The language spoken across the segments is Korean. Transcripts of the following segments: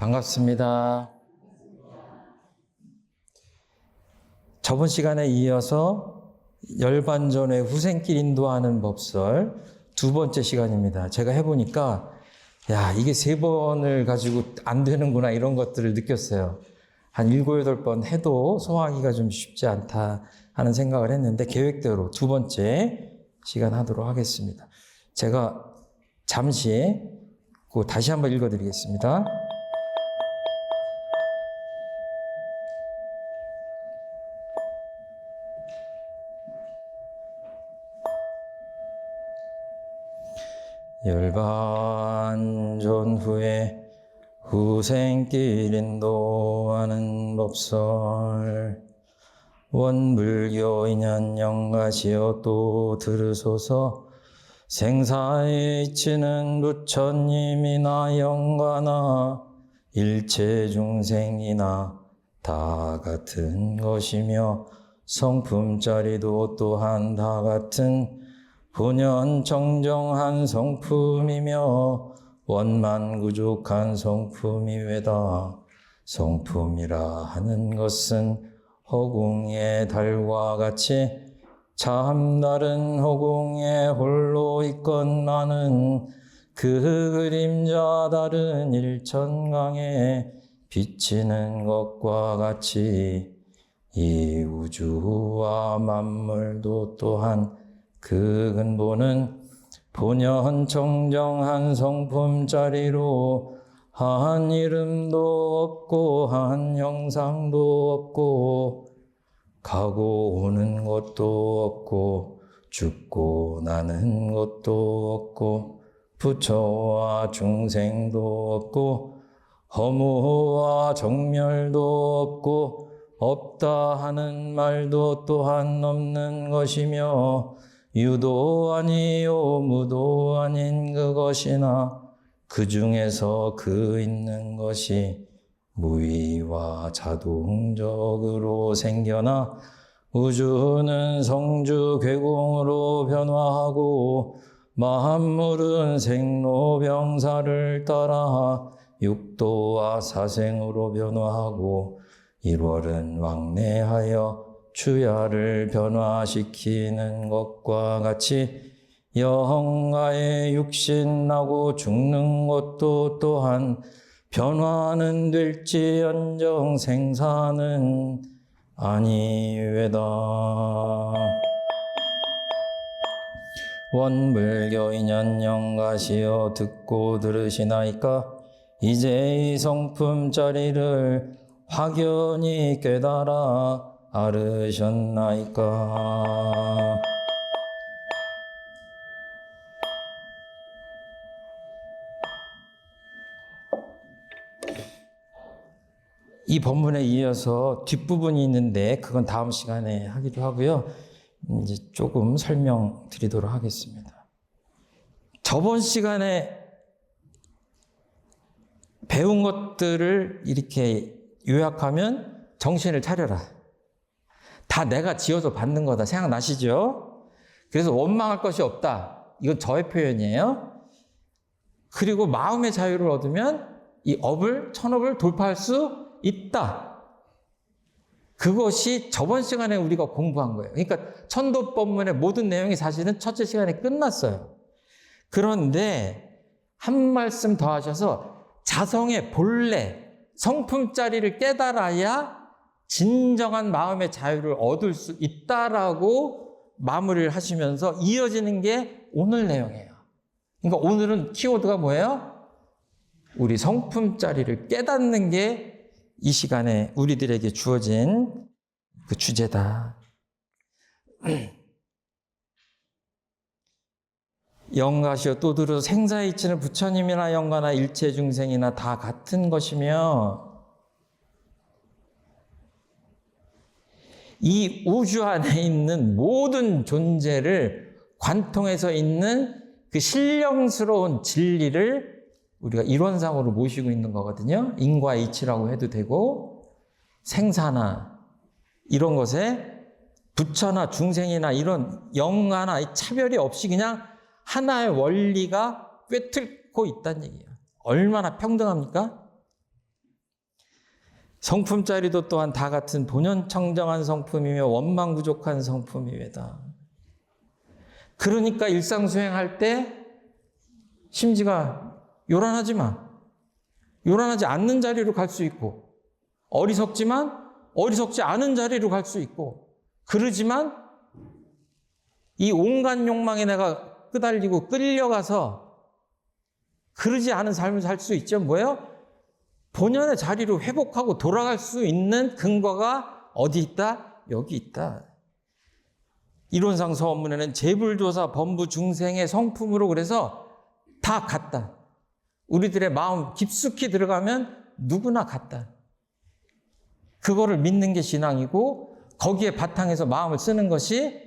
반갑습니다. 저번 시간에 이어서 열반전의 후생길 인도하는 법설 두 번째 시간입니다. 제가 해보니까 야, 이게 3번을 가지고 안 되는구나 이런 것들을 느꼈어요. 한 7, 8번 해도 소화하기가 좀 쉽지 않다 하는 생각을 했는데 계획대로 두 번째 시간 하도록 하겠습니다. 제가 잠시 다시 한번 읽어드리겠습니다. 열반전 후에 후생길 인도하는 법설 원불교 인연 영가시여 또 들으소서. 생사에 이치는 부처님이나 영가나 일체 중생이나 다 같은 것이며 성품자리도 또한 다 같은 본연 정정한 성품이며 원만구족한 성품이외다. 성품이라 하는 것은 허공의 달과 같이 참 다른 허공에 홀로 있건만은 그 그림자 다른 일천강에 비치는 것과 같이 이 우주와 만물도 또한 그 근본은 본연 정정한 성품자리로 한 이름도 없고 한 형상도 없고 가고 오는 것도 없고 죽고 나는 것도 없고 부처와 중생도 없고 허무와 정멸도 없고 없다 하는 말도 또한 없는 것이며 유도 아니요 무도 아닌 그것이나 그 중에서 그 있는 것이 무의와 자동적으로 생겨나 우주는 성주 괴공으로 변화하고 만물은 생로병사를 따라 육도와 사생으로 변화하고 1월은 왕래하여 추야를 변화시키는 것과 같이 영가의 육신 나고 죽는 것도 또한 변화는 될지언정 생사는 아니외다. 원불교 인연 영가시여 듣고 들으시나이까. 이제 이 성품자리를 확연히 깨달아 알으셨나이까. 이 본문에 이어서 뒷부분이 있는데 그건 다음 시간에 하기로 하고요. 이제 조금 설명드리도록 하겠습니다. 저번 시간에 배운 것들을 이렇게 요약하면 정신을 차려라. 다 내가 지어서 받는 거다. 생각나시죠? 그래서 원망할 것이 없다. 이건 저의 표현이에요. 그리고 마음의 자유를 얻으면 이 천업을 돌파할 수 있다. 그것이 저번 시간에 우리가 공부한 거예요. 그러니까 천도법문의 모든 내용이 사실은 첫째 시간에 끝났어요. 그런데 한 말씀 더 하셔서 자성의 본래, 성품자리를 깨달아야 진정한 마음의 자유를 얻을 수 있다라고 마무리를 하시면서 이어지는 게 오늘 내용이에요. 그러니까 오늘은 키워드가 뭐예요? 우리 성품자리를 깨닫는 게 이 시간에 우리들에게 주어진 그 주제다. 영가시여 또 들어 생사에 이치는 부처님이나 영가나 일체 중생이나 다 같은 것이며 이 우주 안에 있는 모든 존재를 관통해서 있는 그 신령스러운 진리를 우리가 일원상으로 모시고 있는 거거든요. 인과 이치라고 해도 되고 생사나 이런 것에 부처나 중생이나 이런 영가나 차별이 없이 그냥 하나의 원리가 꿰뚫고 있다는 얘기예요. 얼마나 평등합니까? 성품자리도 또한 다 같은 본연청정한 성품이며 원망부족한 성품이외다. 그러니까 일상수행할 때 심지가 요란하지 않는 자리로 갈 수 있고, 어리석지만 어리석지 않은 자리로 갈 수 있고, 그러지만 이 온갖 욕망에 내가 끄달리고 끌려가서 그러지 않은 삶을 살 수 있죠. 뭐예요? 본연의 자리로 회복하고 돌아갈 수 있는 근거가 어디 있다? 여기 있다. 이론상 서원문에는 재불조사, 범부, 중생의 성품으로 그래서 다 같다. 우리들의 마음 깊숙이 들어가면 누구나 같다. 그거를 믿는 게 신앙이고 거기에 바탕에서 마음을 쓰는 것이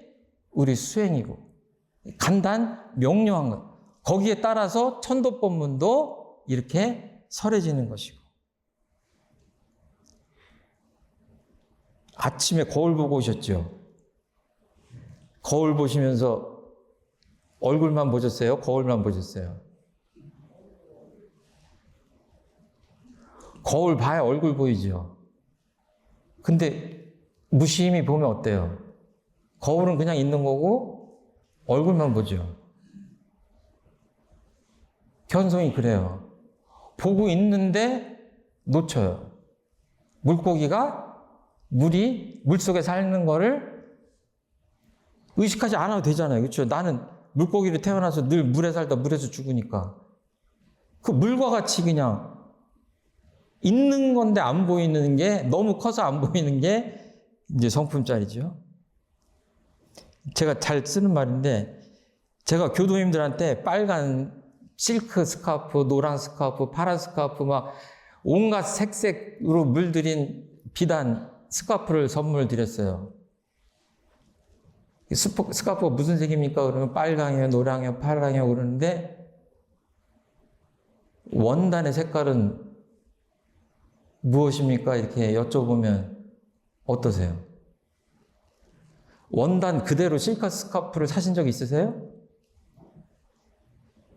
우리 수행이고 간단, 명료한 것. 거기에 따라서 천도법문도 이렇게 설해지는 것이고. 아침에 거울 보고 오셨죠? 거울 보시면서 얼굴만 보셨어요? 거울만 보셨어요? 거울 봐야 얼굴 보이죠? 근데 무심히 보면 어때요? 거울은 그냥 있는 거고 얼굴만 보죠. 견성이 그래요. 보고 있는데 놓쳐요. 물고기가 물속에 사는 거를 의식하지 않아도 되잖아요. 그렇죠? 나는 물고기로 태어나서 늘 물에 살다 물에서 죽으니까. 그 물과 같이 그냥 있는 건데 안 보이는 게, 너무 커서 안 보이는 게 이제 성품짜리죠. 제가 잘 쓰는 말인데, 제가 교도님들한테 빨간 실크 스카프, 노란 스카프, 파란 스카프 막 온갖 색색으로 물들인 비단 스카프를 선물 드렸어요. 스카프가 무슨 색입니까? 그러면 빨강이요, 노랑이요, 파랑이요 그러는데 원단의 색깔은 무엇입니까? 이렇게 여쭤보면 어떠세요? 원단 그대로 실크 스카프를 사신 적 있으세요?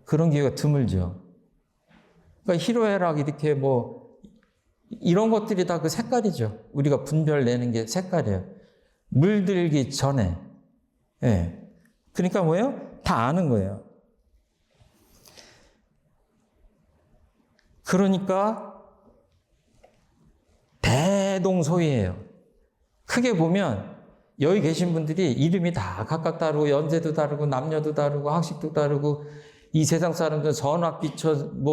그런 기회가 드물죠. 그러니까 희로애락 이렇게 이런 것들이 다 그 색깔이죠. 우리가 분별 내는 게 색깔이에요. 물들기 전에. 예. 그러니까 뭐예요? 다 아는 거예요. 그러니까 대동소이해요. 크게 보면 여기 계신 분들이 이름이 다 각각 다르고 연세도 다르고 남녀도 다르고 학식도 다르고 이 세상 사람들은 선악 귀천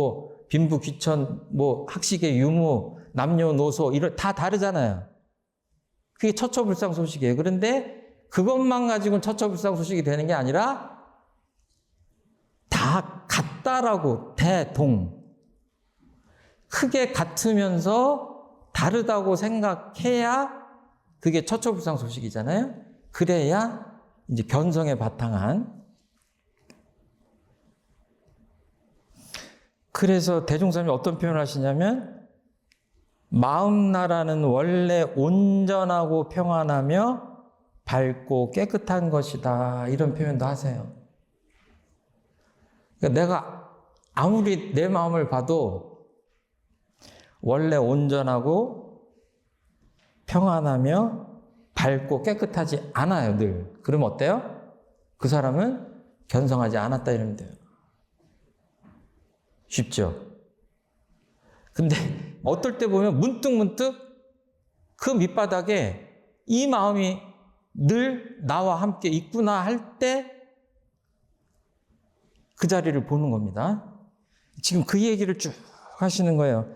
빈부 귀천 학식의 유무 남녀노소 이런 다 다르잖아요. 그게 처처불상소식이에요. 그런데 그것만 가지고는 처처불상소식이 되는 게 아니라 다 같다라고 대동. 크게 같으면서 다르다고 생각해야 그게 처처불상소식이잖아요. 그래야 이제 견성에 바탕한. 그래서 대종사님이 어떤 표현을 하시냐면 마음나라는 원래 온전하고 평안하며 밝고 깨끗한 것이다. 이런 표현도 하세요. 그러니까 내가 아무리 내 마음을 봐도 원래 온전하고 평안하며 밝고 깨끗하지 않아요, 늘. 그러면 어때요? 그 사람은 견성하지 않았다 이러면 돼요. 쉽죠? 근데 어떨 때 보면 문득문득 그 밑바닥에 이 마음이 늘 나와 함께 있구나 할 때 그 자리를 보는 겁니다. 지금 그 얘기를 쭉 하시는 거예요.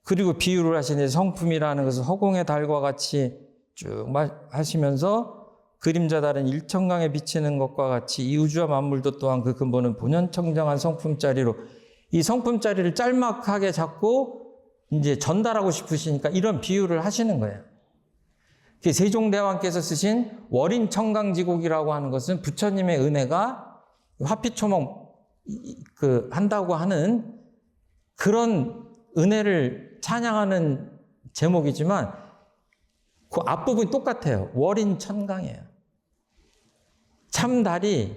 그리고 비유를 하시는데 성품이라는 것은 허공의 달과 같이 쭉 하시면서 그림자 다른 일천강에 비치는 것과 같이 이 우주와 만물도 또한 그 근본은 본연청정한 성품짜리로, 이 성품짜리를 짤막하게 잡고 이제 전달하고 싶으시니까 이런 비유를 하시는 거예요. 세종대왕께서 쓰신 월인청강지곡이라고 하는 것은 부처님의 은혜가 화피초목 한다고 하는 그런 은혜를 찬양하는 제목이지만 그 앞부분이 똑같아요. 월인천강이에요. 참달이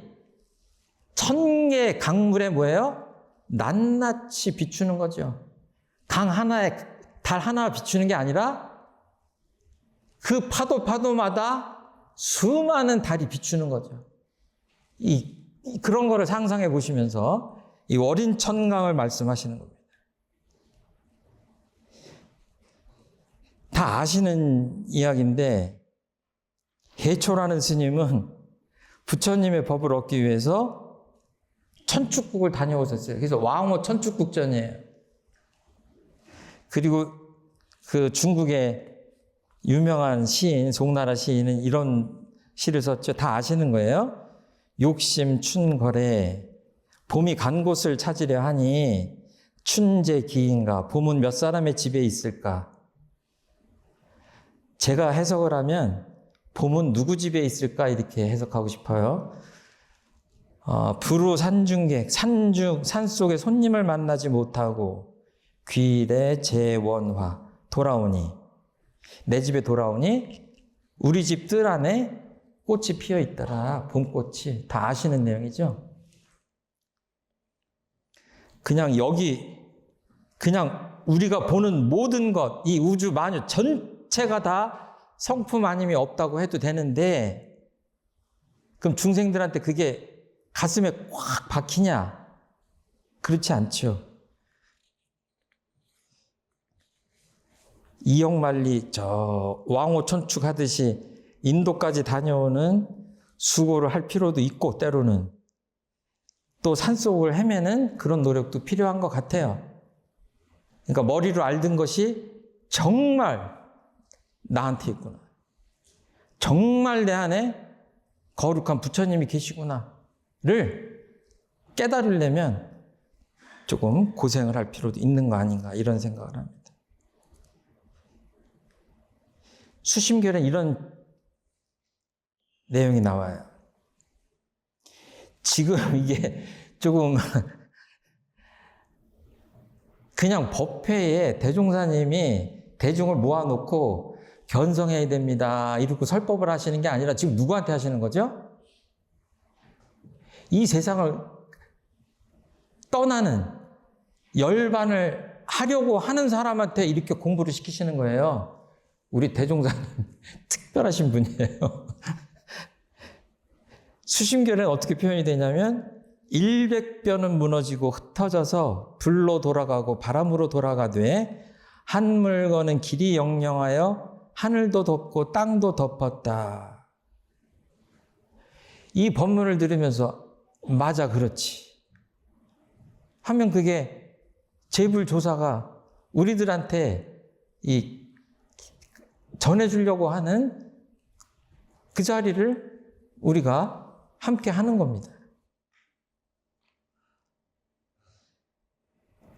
1000개의 강물에 뭐예요? 낱낱이 비추는 거죠. 강 하나에 달 하나 비추는 게 아니라 그 파도마다 수많은 달이 비추는 거죠. 그런 거를 상상해 보시면서 이 어린 천강을 말씀하시는 겁니다. 다 아시는 이야기인데 해초라는 스님은 부처님의 법을 얻기 위해서 천축국을 다녀오셨어요. 그래서 왕호 천축국전이에요. 그리고 그 중국의 유명한 시인, 송나라 시인은 이런 시를 썼죠. 다 아시는 거예요. 욕심 춘거래 봄이 간 곳을 찾으려 하니 춘제 기인가 봄은 몇 사람의 집에 있을까. 제가 해석을 하면 봄은 누구 집에 있을까 이렇게 해석하고 싶어요. 부루 산중객 산속에 손님을 만나지 못하고 귀래 재원화 돌아오니 내 집에 돌아오니 우리 집 뜰 안에 꽃이 피어 있더라. 봄꽃이. 다 아시는 내용이죠. 그냥 우리가 보는 모든 것, 이 우주 만유 전체가 다 성품 아님이 없다고 해도 되는데 그럼 중생들한테 그게 가슴에 꽉 박히냐? 그렇지 않죠. 이영만리 저 왕호 천축하듯이 인도까지 다녀오는 수고를 할 필요도 있고 때로는 또 산속을 헤매는 그런 노력도 필요한 것 같아요. 그러니까 머리로 알던 것이 정말 나한테 있구나. 정말 내 안에 거룩한 부처님이 계시구나를 깨달으려면 조금 고생을 할 필요도 있는 거 아닌가 이런 생각을 합니다. 수심결에 이런 내용이 나와요. 지금 이게 조금 그냥 법회에 대종사님이 대중을 모아놓고 견성해야 됩니다. 이러고 설법을 하시는 게 아니라 지금 누구한테 하시는 거죠? 이 세상을 떠나는 열반을 하려고 하는 사람한테 이렇게 공부를 시키시는 거예요. 우리 대종사님 특별하신 분이에요. 수심결에는 어떻게 표현이 되냐면 일백변은 무너지고 흩어져서 불로 돌아가고 바람으로 돌아가되 한 물건은 길이 영영하여 하늘도 덮고 땅도 덮었다. 이 법문을 들으면서 맞아 그렇지 하면 그게 제불조사가 우리들한테 전해주려고 하는 그 자리를 우리가 함께 하는 겁니다.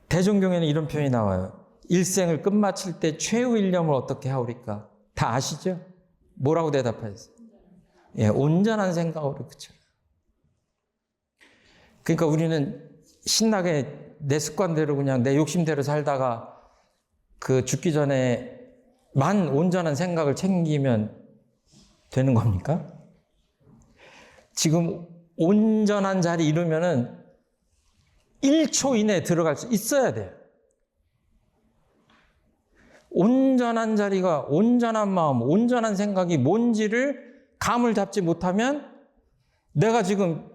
대종경에는 이런 표현이 나와요. 일생을 끝마칠 때 최후 일념을 어떻게 하오리까? 다 아시죠? 뭐라고 대답하셨어요? 예, 온전한 생각으로 그쵸. 그러니까 우리는 신나게 내 습관대로 그냥 내 욕심대로 살다가 그 죽기 전에 만 온전한 생각을 챙기면 되는 겁니까? 지금 온전한 자리 이루면은 1초 이내에 들어갈 수 있어야 돼요. 온전한 자리가 온전한 마음, 온전한 생각이 뭔지를 감을 잡지 못하면 내가 지금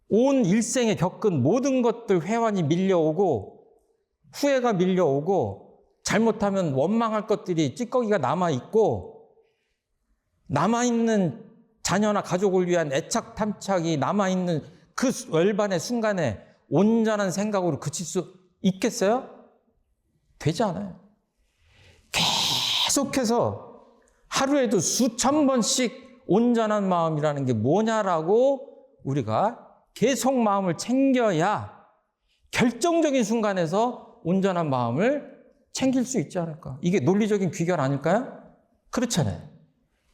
온 일생에 겪은 모든 것들 회환이 밀려오고 후회가 밀려오고 잘못하면 원망할 것들이 찌꺼기가 남아있고 남아있는 자녀나 가족을 위한 애착 탐착이 남아있는 그 열반의 순간에 온전한 생각으로 그칠 수 있겠어요? 되지 않아요. 계속해서 하루에도 수천 번씩 온전한 마음이라는 게 뭐냐라고 우리가 계속 마음을 챙겨야 결정적인 순간에서 온전한 마음을 챙길 수 있지 않을까. 이게 논리적인 귀결 아닐까요? 그렇잖아요.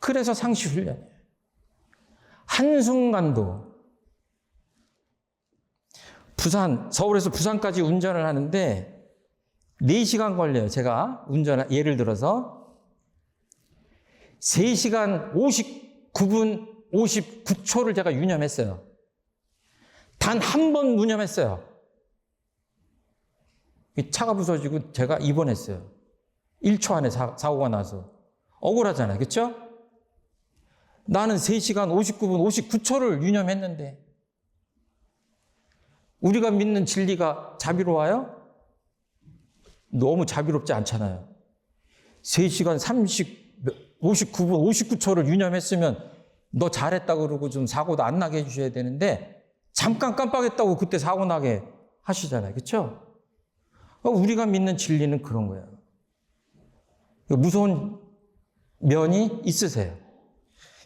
그래서 상시훈련이에요. 한순간도 서울에서 부산까지 운전을 하는데 4시간 걸려요. 제가 예를 들어서 3시간 59분 59초를 제가 유념했어요. 단 한 번 유념했어요. 차가 부서지고 제가 입원했어요. 1초 안에 사고가 나서. 억울하잖아요. 그렇죠? 나는 3시간 59분 59초를 유념했는데 우리가 믿는 진리가 자비로워요? 너무 자비롭지 않잖아요. 3시간 59분 59초를 유념했으면 너 잘했다고 그러고 좀 사고도 안 나게 해주셔야 되는데 잠깐 깜빡했다고 그때 사고 나게 하시잖아요. 그렇죠? 우리가 믿는 진리는 그런 거예요. 무서운 면이 있으세요.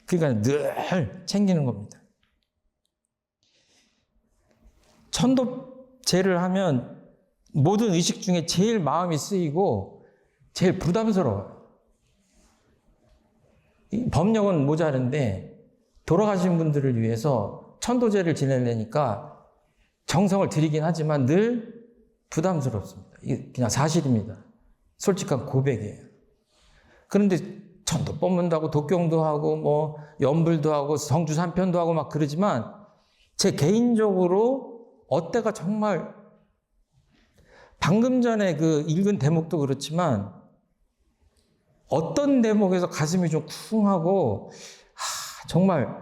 그러니까 늘 챙기는 겁니다. 천도제를 하면 모든 의식 중에 제일 마음이 쓰이고 제일 부담스러워요. 법력은 모자른데 돌아가신 분들을 위해서 천도제를 지내려니까 정성을 들이긴 하지만 늘 부담스럽습니다. 이게 그냥 사실입니다. 솔직한 고백이에요. 그런데 천도 뽑는다고 독경도 하고 뭐 연불도 하고 성주 삼편도 하고 막 그러지만 제 개인적으로 어때가 정말 방금 전에 그 읽은 대목도 그렇지만 어떤 대목에서 가슴이 좀 쿵하고 정말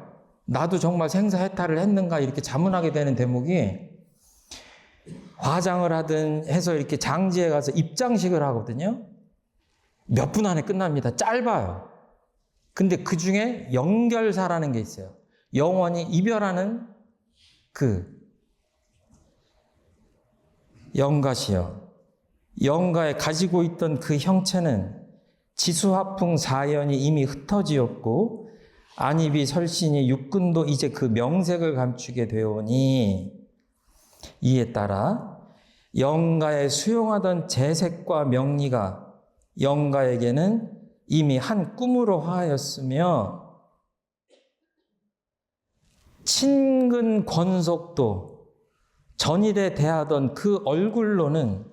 나도 정말 생사해탈을 했는가 이렇게 자문하게 되는 대목이 화장을 하든 해서 이렇게 장지에 가서 입장식을 하거든요. 몇 분 안에 끝납니다. 짧아요. 근데 그 중에 영결사라는 게 있어요. 영원히 이별하는 그 영가시여. 영가에 가지고 있던 그 형체는 지수화풍 사연이 이미 흩어지었고 안입이 설신이 육근도 이제 그 명색을 감추게 되오니 이에 따라 영가에 수용하던 재색과 명리가 영가에게는 이미 한 꿈으로 화하였으며 친근 권속도 전일에 대하던 그 얼굴로는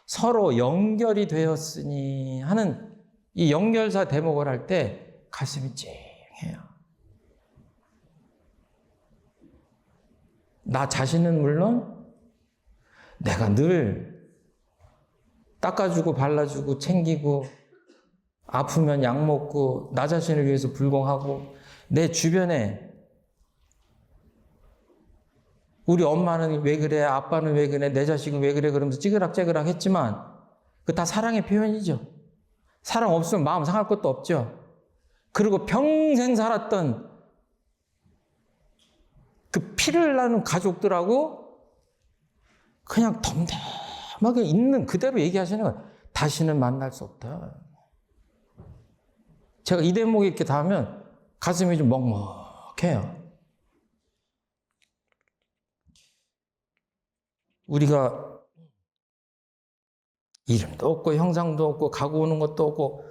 서로 연결이 되었으니 하는 이 연결사 대목을 할 때 가슴이 찡해요. 나 자신은 물론 내가 늘 닦아주고 발라주고 챙기고 아프면 약 먹고 나 자신을 위해서 불공하고 내 주변에 우리 엄마는 왜 그래 아빠는 왜 그래 내 자식은 왜 그래 그러면서 찌그락찌그락 했지만 그 다 사랑의 표현이죠. 사랑 없으면 마음 상할 것도 없죠. 그리고 평생 살았던 그 피를 나눈 가족들하고 그냥 덤덤하게 있는 그대로 얘기하시는 거예요. 다시는 만날 수 없다. 제가 이 대목에 이렇게 닿으면 가슴이 좀 먹먹해요. 우리가 이름도 없고 형상도 없고 가고 오는 것도 없고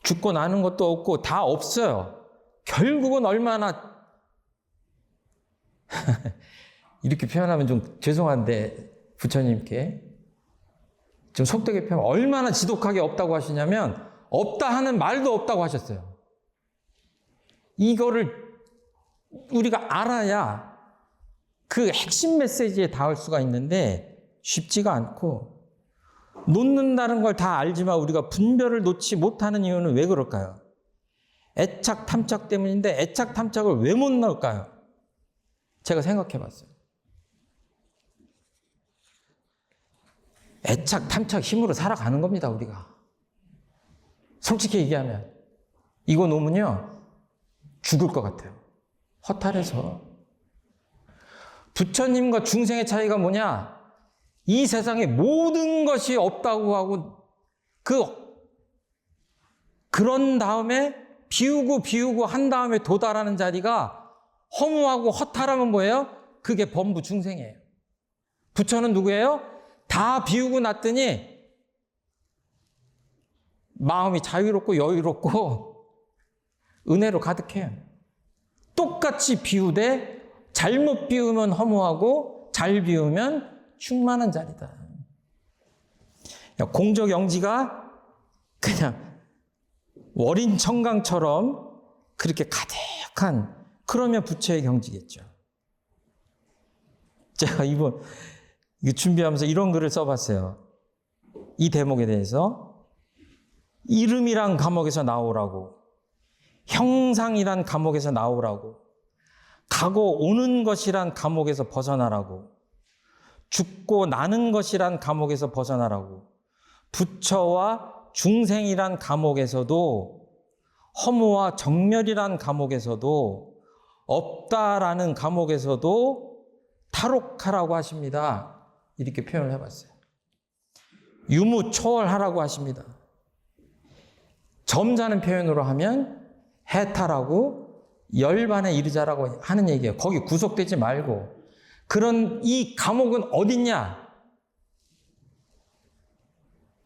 죽고 나는 것도 없고 다 없어요. 결국은 얼마나 이렇게 표현하면 좀 죄송한데 부처님께 좀 속되게 표현하면 얼마나 지독하게 없다고 하시냐면 없다 하는 말도 없다고 하셨어요. 이거를 우리가 알아야 그 핵심 메시지에 닿을 수가 있는데 쉽지가 않고 놓는다는 걸 다 알지만 우리가 분별을 놓지 못하는 이유는 왜 그럴까요? 애착, 탐착 때문인데 애착, 탐착을 왜 못 넣을까요? 제가 생각해 봤어요. 애착, 탐착 힘으로 살아가는 겁니다, 우리가. 솔직히 얘기하면. 이거 놓으면요, 죽을 것 같아요. 허탈해서. 부처님과 중생의 차이가 뭐냐? 이 세상에 모든 것이 없다고 하고 그런 다음에 비우고 한 다음에 도달하는 자리가 허무하고 허탈하면 뭐예요? 그게 범부 중생이에요. 부처는 누구예요? 다 비우고 났더니 마음이 자유롭고 여유롭고 은혜로 가득해요. 똑같이 비우되 잘못 비우면 허무하고 잘 비우면 충만한 자리다. 공적 영지가 그냥 월인 청강처럼 그렇게 가득한 그러면 부처의 경지겠죠. 제가 이거 준비하면서 이런 글을 써봤어요. 이 대목에 대해서 이름이란 감옥에서 나오라고, 형상이란 감옥에서 나오라고, 가고 오는 것이란 감옥에서 벗어나라고, 죽고 나는 것이란 감옥에서 벗어나라고, 부처와 중생이란 감옥에서도, 허무와 정멸이란 감옥에서도, 없다라는 감옥에서도 탈옥하라고 하십니다. 이렇게 표현을 해봤어요. 유무초월하라고 하십니다. 점잖은 표현으로 하면 해탈하고 열반에 이르자라고 하는 얘기예요. 거기 구속되지 말고. 그런 이 감옥은 어딨냐?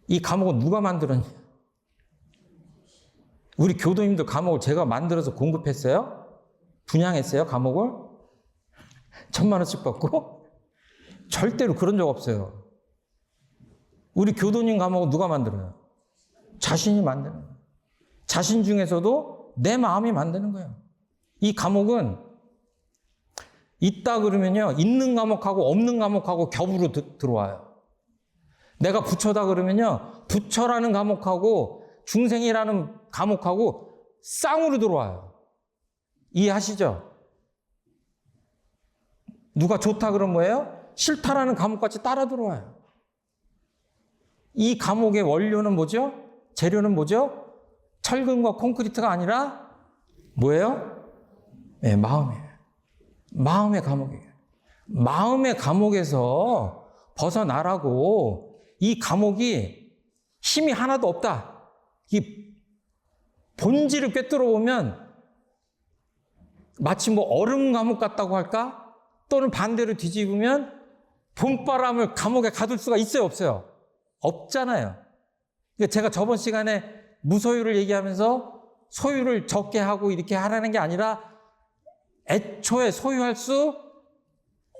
이 감옥은 누가 만들었냐? 우리 교도님들 감옥을 제가 만들어서 공급했어요? 분양했어요, 감옥을? 1,000,000원씩 받고? 절대로 그런 적 없어요. 우리 교도님 감옥은 누가 만들어요? 자신이 만드는 거예요. 자신 중에서도 내 마음이 만드는 거예요. 이 감옥은 있다 그러면요, 있는 감옥하고 없는 감옥하고 겹으로 들어와요. 내가 부처다 그러면요, 부처라는 감옥하고 중생이라는 감옥하고 쌍으로 들어와요. 이해하시죠? 누가 좋다 그러면 뭐예요? 싫다라는 감옥같이 따라 들어와요. 이 감옥의 원료는 뭐죠? 재료는 뭐죠? 철근과 콘크리트가 아니라 뭐예요? 네, 마음이에요. 마음의 감옥이에요. 마음의 감옥에서 벗어나라고. 이 감옥이 힘이 하나도 없다. 이 본질을 꿰뚫어 보면 마치 뭐 얼음 감옥 같다고 할까? 또는 반대로 뒤집으면 봄바람을 감옥에 가둘 수가 있어요, 없어요? 없잖아요. 그러니까 제가 저번 시간에 무소유를 얘기하면서 소유를 적게 하고 이렇게 하라는 게 아니라 애초에 소유할 수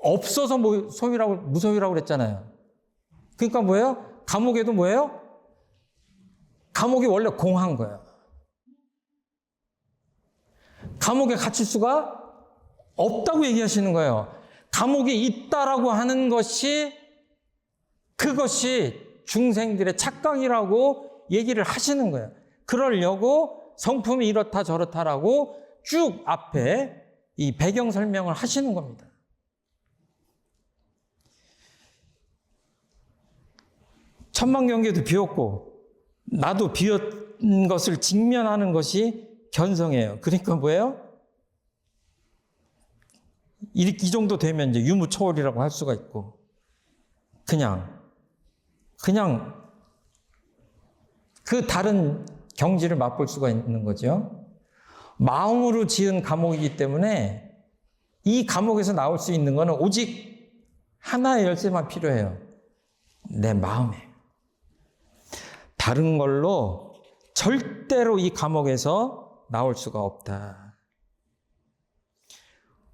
없어서 무소유라고 그랬잖아요. 그러니까 뭐예요? 감옥에도 뭐예요? 감옥이 원래 공한 거예요. 감옥에 갇힐 수가 없다고 얘기하시는 거예요. 감옥이 있다라고 하는 것이, 그것이 중생들의 착각이라고 얘기를 하시는 거예요. 그러려고 성품이 이렇다 저렇다라고 쭉 앞에 이 배경 설명을 하시는 겁니다. 천만경계도 비었고 나도 비었는 것을 직면하는 것이 견성이에요. 그러니까 뭐예요? 이 정도 되면 이제 유무초월이라고 할 수가 있고, 그냥 그 다른 경지를 맛볼 수가 있는 거죠. 마음으로 지은 감옥이기 때문에 이 감옥에서 나올 수 있는 것은 오직 하나의 열쇠만 필요해요. 내 마음에. 다른 걸로 절대로 이 감옥에서 나올 수가 없다.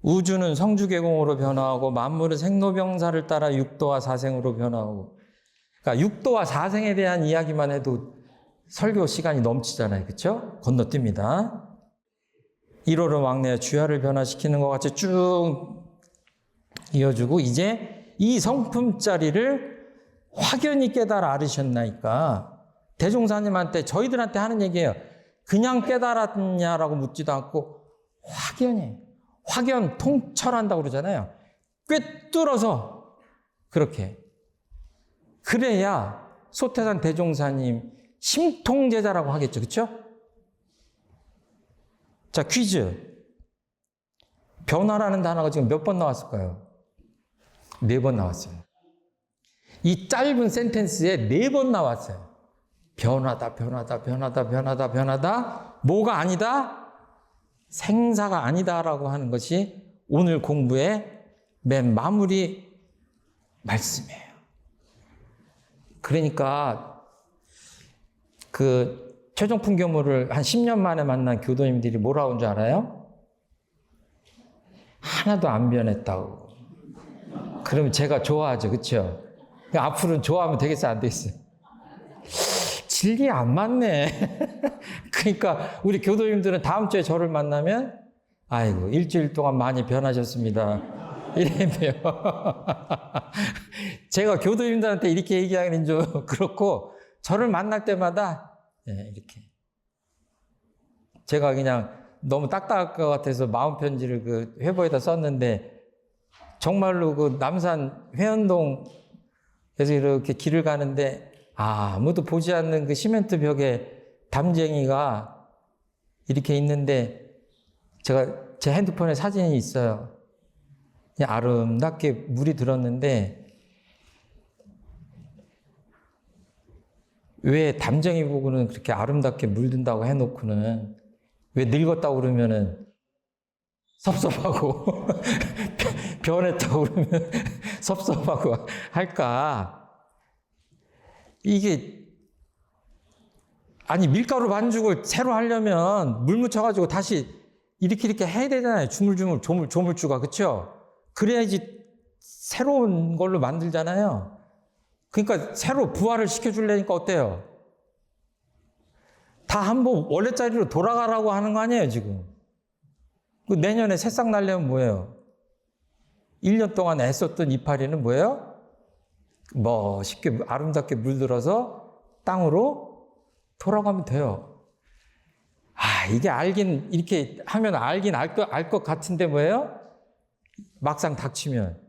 우주는 성주계공으로 변화하고 만물은 생로병사를 따라 육도와 사생으로 변화하고. 그러니까 육도와 사생에 대한 이야기만 해도 설교 시간이 넘치잖아요. 그렇죠? 건너뜁니다. 1호로 왕래의 주야를 변화시키는 것 같이 쭉 이어주고, 이제 이 성품짜리를 확연히 깨달아 알으셨나이까. 대종사님한테, 저희들한테 하는 얘기예요. 그냥 깨달았냐라고 묻지도 않고 확연 통철한다고 그러잖아요. 꿰뚫어서 그렇게. 그래야 소태산 대종사님 심통제자라고 하겠죠. 그렇죠? 자, 퀴즈. 변화라는 단어가 지금 몇 번 나왔을까요? 4번 나왔어요. 이 짧은 센텐스에 4번 나왔어요. 변화다. 뭐가 아니다? 생사가 아니다라고 하는 것이 오늘 공부의 맨 마무리 말씀이에요. 그러니까 그 최종품 교무를 한 10년 만에 만난 교도님들이 뭐라고 한 줄 알아요? 하나도 안 변했다고. 그러면 제가 좋아하죠. 그렇죠? 앞으로는 좋아하면 되겠어요? 안 되겠어요? 질이 안 맞네. 그러니까 우리 교도님들은 다음 주에 저를 만나면 아이고 일주일 동안 많이 변하셨습니다. 이래요. 제가 교도님들한테 이렇게 얘기하기는 좀 그렇고, 저를 만날 때마다 예, 이렇게. 제가 그냥 너무 딱딱할 것 같아서 마음 편지를 그 회보에다 썼는데 정말로 그 남산 회원동에서 이렇게 길을 가는데 아무도 보지 않는 그 시멘트 벽에 담쟁이가 이렇게 있는데 제가 제 핸드폰에 사진이 있어요. 그냥 아름답게 물이 들었는데 왜 담쟁이 보고는 그렇게 아름답게 물든다고 해놓고는 왜 늙었다고 그러면은 섭섭하고 변했다고 그러면 섭섭하고 할까? 이게 아니 밀가루 반죽을 새로 하려면 물 묻혀가지고 다시 이렇게 해야 되잖아요. 주물주물 조물주가 그렇죠? 그래야지 새로운 걸로 만들잖아요. 그러니까 새로 부활을 시켜주려니까 어때요? 다 한번 원래 자리로 돌아가라고 하는 거 아니에요 지금? 그 내년에 새싹 날려면 뭐예요? 1년 동안 애썼던 이파리는 뭐예요? 멋있게 아름답게 물들어서 땅으로 돌아가면 돼요. 이게 알긴 이렇게 하면 알긴 알 것 같은데 뭐예요? 막상 닥치면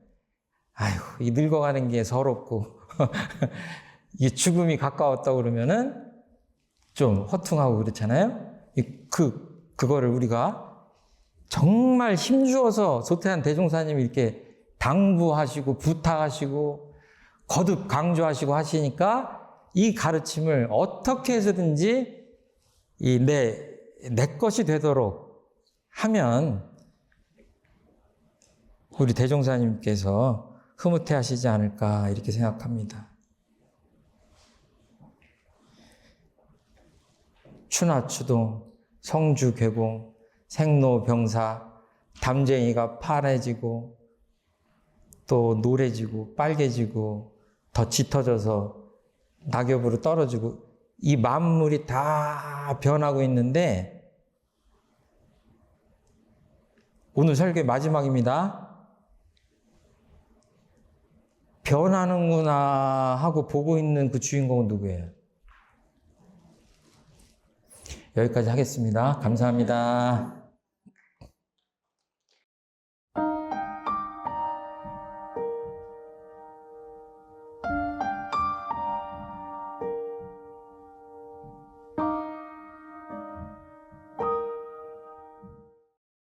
아이고 이 늙어가는 게 서럽고 이게 죽음이 가까웠다 그러면은 좀 허퉁하고 그렇잖아요. 그거를 우리가 정말 힘주어서 소태한 대종사님이 이렇게 당부하시고 부탁하시고 거듭 강조하시고 하시니까 이 가르침을 어떻게 해서든지 내 것이 되도록 하면 우리 대종사님께서 흐뭇해 하시지 않을까 이렇게 생각합니다. 추나추동, 성주괴공, 생로병사, 담쟁이가 파래지고 또 노래지고 빨개지고 더 짙어져서 낙엽으로 떨어지고 이 만물이 다 변하고 있는데 오늘 설교의 마지막입니다. 변하는구나 하고 보고 있는 그 주인공은 누구예요? 여기까지 하겠습니다. 감사합니다.